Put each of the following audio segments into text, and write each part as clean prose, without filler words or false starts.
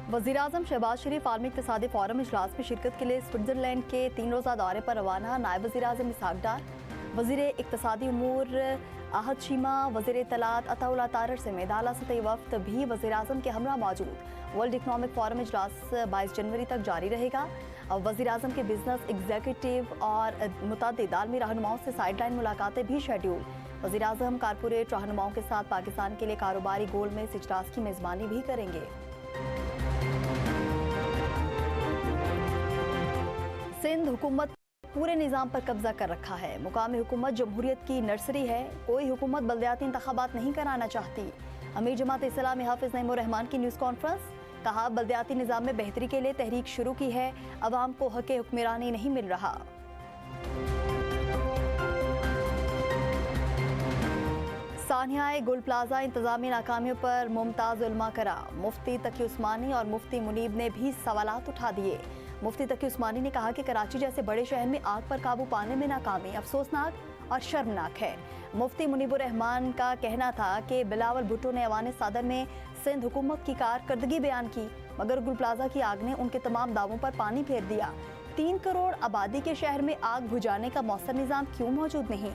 वज़ीर-ए-आज़म शहबाज शरीफ आलमी इक़्तिसादी फ़ोरम इजलास में शिरकत के लिए स्विट्ज़रलैंड के 3 रोज़ा दौरे पर रवाना। नायब वज़ीर-ए-आज़म इसहाक़ डार, वज़ीर इक़्तिसादी उमूर आहद शीमा, वज़ीर इत्तलात अताउल्लाह तारर समेत आला सतही वफ़द भी वज़ीर-ए-आज़म के हमरा मौजूद। वर्ल्ड इकनॉमिक फ़ोरम इजलास 22 जनवरी तक जारी रहेगा। वज़ीर-ए-आज़म के बिजनेस एग्जीक्यूटिव और मुतअद्दिद आलमी रहनुमाओं से साइडलाइन मुलाकातें भी शेड्यूल। वज़ीर-ए-आज़म कारपोरेट रहनुमाओं के साथ पाकिस्तान के लिए कारोबारी गोलमेज इजलास की मेज़बानी भी करेंगे। सिंध हुकूमत पूरे निज़ाम पर कब्जा कर रखा है। मुकामी हुकूमत जमहूरियत की नर्सरी है। कोई हुकूमत बल्दियाती इंतखाबात नहीं कराना चाहती। अमीर जमात इस्लामी हाफिज नईमुर रहमान की न्यूज़ कॉन्फ्रेंस, कहा बल्दियाती निज़ाम में बेहतरी के लिए तहरीक शुरू की है, अवाम को हक़ हुक्मरानी नहीं मिल रहा। सानियाए गुल प्लाजा इंतजामी नाकामियों पर मुमताज़ उलमा करा। मुफ्ती तकी उस्मानी और मुफ्ती मुनीब ने भी सवालात उठा दिए। मुफ्ती तकी उस्मानी ने कहा कि कराची जैसे बड़े शहर में आग पर काबू पाने में नाकामी अफसोसनाक और शर्मनाक है। मुफ्ती मुनीबुर रहमान का कहना था कि बिलावल भुट्टो ने ऐवान सदर में सिंध हुकूमत की कारकर्दगी बयान की, मगर गुल प्लाजा की आग ने उनके तमाम दावों पर पानी फेर दिया। 3 करोड़ आबादी के शहर में आग बुझाने का मौसर निज़ाम क्यों मौजूद नहीं?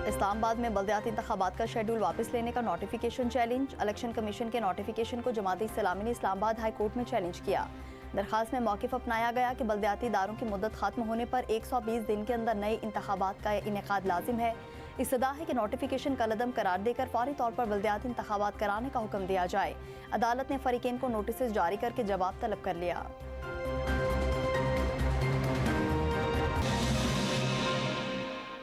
इस्लामाबाद में बल्दियाती इंतखाबात का शेड्यूल वापस लेने का नोटिफिकेशन चैलेंज। इलेक्शन कमीशन के नोटिफिकेशन को जमात इस्लामी ने इस्लामाबाद हाई कोर्ट में चैलेंज किया। दरखास्त में मौक़िफ़ अपनाया गया कि बल्दियाती इदारों की मुद्दत खत्म होने पर 120 दिन के अंदर नए इंतखाबात का इनेकाद लाजिम है। इस्तदा है कि नोटिफिकेशन कलअदम करार देकर फौरी तौर पर बल्दियाती इंतखाबात कराने का हुक्म दिया जाए। अदालत ने फरीकेन को नोटिस जारी करके जवाब तलब कर लिया।